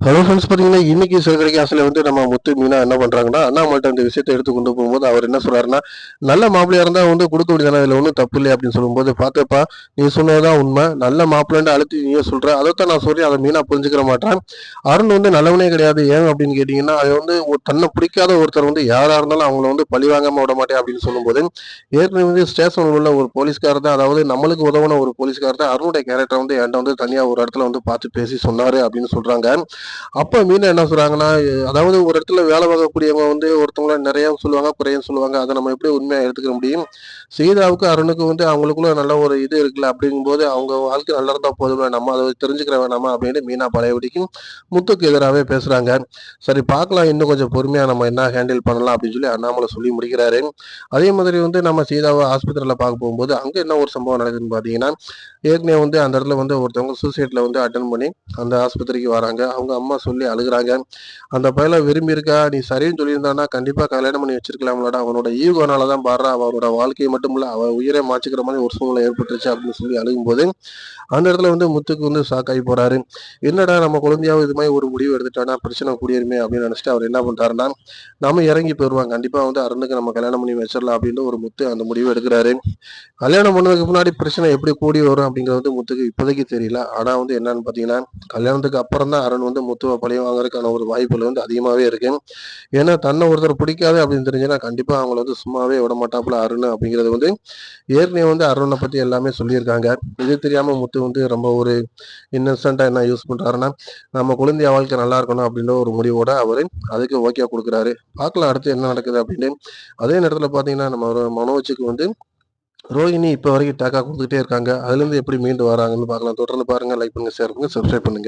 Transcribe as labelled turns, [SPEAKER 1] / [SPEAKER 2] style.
[SPEAKER 1] Hello friends, பார்த்தீங்கன்னா இன்னைக்கு சிறுகதை ஆசையில் நம்ம முத்து மீனா என்ன பண்ணுறாங்கன்னா, அண்ணாமலைட்ட இந்த விஷயத்தை எடுத்து கொண்டு போகும்போது அவர் என்ன சொல்றாருன்னா, நல்ல மாப்பிள்ளையா இருந்தால் கொடுக்க வேண்டியதானே, இதில் ஒன்றும் தப்பு இல்லை அப்படின்னு சொல்லும்போது, பார்த்தப்பா நீ சொன்னதுதான் உண்மை, நல்ல மாப்பிள்ளைன்னு அழுத்தி நீயே சொல்ற, அதைத்தான் நான் சொல்றேன், அதை மீனா புரிஞ்சுக்கிற மாட்டேன். அருண் நல்லவனே கிடையாது. ஏன் அப்படின்னு கேட்டிங்கன்னா, அது தன்னை பிடிக்காத ஒருத்தர் யாராக இருந்தாலும் அவங்கள பழி வாங்காம விட மாட்டேன் அப்படின்னு சொல்லும்போது, ஏற்கனவே ஸ்டேஷன் உள்ள ஒரு போலீஸ்காரர் தான், அதாவது நம்மளுக்கு உதவுன ஒரு போலீஸ்காரர் தான் அருணுடைய கேரக்டர் என்கிட்ட தனியாக ஒரு இடத்துல பார்த்து பேசி சொன்னாரு அப்படின்னு சொல்றாங்க. அப்ப மீனா என்ன சொல்றாங்கன்னா, அதாவது ஒரு இடத்துல வேலை பார்க்கக்கூடியவங்க ஒருத்தவங்கள நிறைய சொல்லுவாங்க, குறையும் சொல்லுவாங்க. அத நம்ம எப்படி உண்மையா எடுத்துக்க முடியும்? சீதாவுக்கு, அருணுக்கு அவங்களுக்குள்ள நல்ல ஒரு இது இருக்குல்ல, அப்படிங்கும்போது அவங்க வாழ்க்கை நல்லா இருந்தா போதுமே, நம்ம அத தெரிஞ்சுக்கிற வேணாமா? அப்படின்னு மீனா பழையபடிக்கு முத்துக்கு எதிராவே பேசுறாங்க. சரி பார்க்கலாம், இன்னும் கொஞ்சம் பொறுமையா நம்ம என்ன ஹேண்டில் பண்ணலாம் அப்படின்னு சொல்லி அண்ணாமலை சொல்லி முடிக்கிறாரு. அதே மாதிரி நம்ம சீதாவ ஆஸ்பத்திரியில பார்க்க போகும்போது, அங்க என்ன ஒரு சம்பவம் நடக்குதுன்னு பார்த்தீங்கன்னா, ஏற்கனவே அந்த இடத்துல ஒருத்தவங்க சூசைட்ல அட்டெண்ட் பண்ணி அந்த ஆஸ்பத்திரிக்கு வராங்க. அவங்க அம்மா சொல்லி அழுகுறாங்க. அந்த பையல விரும்பி இருக்கா, நீ சரின்னு சொல்லியிருந்தானா கண்டிப்பா கல்யாணம் பண்ணி வச்சிருக்கலாம்லடா, அவனோட ஈகோனால தான் பாடுறா, அவனோட வாழ்க்கையை மட்டும் இல்ல அவ உயிரை மாச்சுக்கிற மாதிரி ஒரு சூழ்நிலை ஏற்பட்டுருச்சு அப்படின்னு சொல்லி அழுகும்போது, அந்த இடத்துல முத்துக்கு ஷாக்காகி போறாரு. என்னடா நம்ம குழந்தையாவது இது மாதிரி ஒரு முடிவு எடுத்துட்டானா பிரச்சனை கூடியிருமே அப்படின்னு நினைச்சிட்டு அவர் என்ன பண்றாருன்னா, நாம இறங்கி போயிருவாங்க, கண்டிப்பா அருணுக்கு நம்ம கல்யாணம் பண்ணி வச்சிடலாம் அப்படின்னு ஒரு முத்து அந்த முடிவு எடுக்கிறாரு. கல்யாணம் பண்ணதுக்கு முன்னாடி பிரச்சனை எப்படி கூடி வரும் அப்படிங்கிறது முத்துக்கு இப்போதைக்கு தெரியல. ஆனா என்னன்னு பாத்தீங்கன்னா, கல்யாணத்துக்கு அப்புறம் தான் அருண் முத்துவ பழி வாங்குறதுக்கான ஒரு வாய்ப்புகள் அதிகமாவே இருக்கு. ஏன்னா தன்னை ஒருத்தர் பிடிக்காது அப்படின்னு தெரிஞ்சுன்னா கண்டிப்பா அவங்கள சும்மாவே விட மாட்டாப்புல அருண் அப்படிங்கிறது ஏற்கனவே அருணை பத்தி எல்லாமே சொல்லியிருக்காங்க. இது தெரியாம முத்து ரொம்ப ஒரு இன்னசென்ட்டா என்ன யூஸ் பண்றாருன்னா, நம்ம குழந்தைய வாழ்க்கை நல்லா இருக்கணும் அப்படின்ற ஒரு முடிவோட அவரு அதுக்கு ஓகே கொடுக்குறாரு. பார்க்கலாம் அடுத்து என்ன நடக்குது அப்படின்னு. அதே நேரத்துல பாத்தீங்கன்னா நம்ம ஒரு மனோஜுக்கு ரோஹிணி இப்ப வரைக்கும் டேக்கா குடுத்துக்கிட்டே இருக்காங்க. அதுலேருந்து எப்படி மீண்டு வராங்கன்னு பார்க்கலாம். தொடர்ந்து பாருங்க. லைக் பண்ணுங்க, ஷேர் பண்ணுங்க, சப்ஸ்கிரைப் பண்ணுங்க.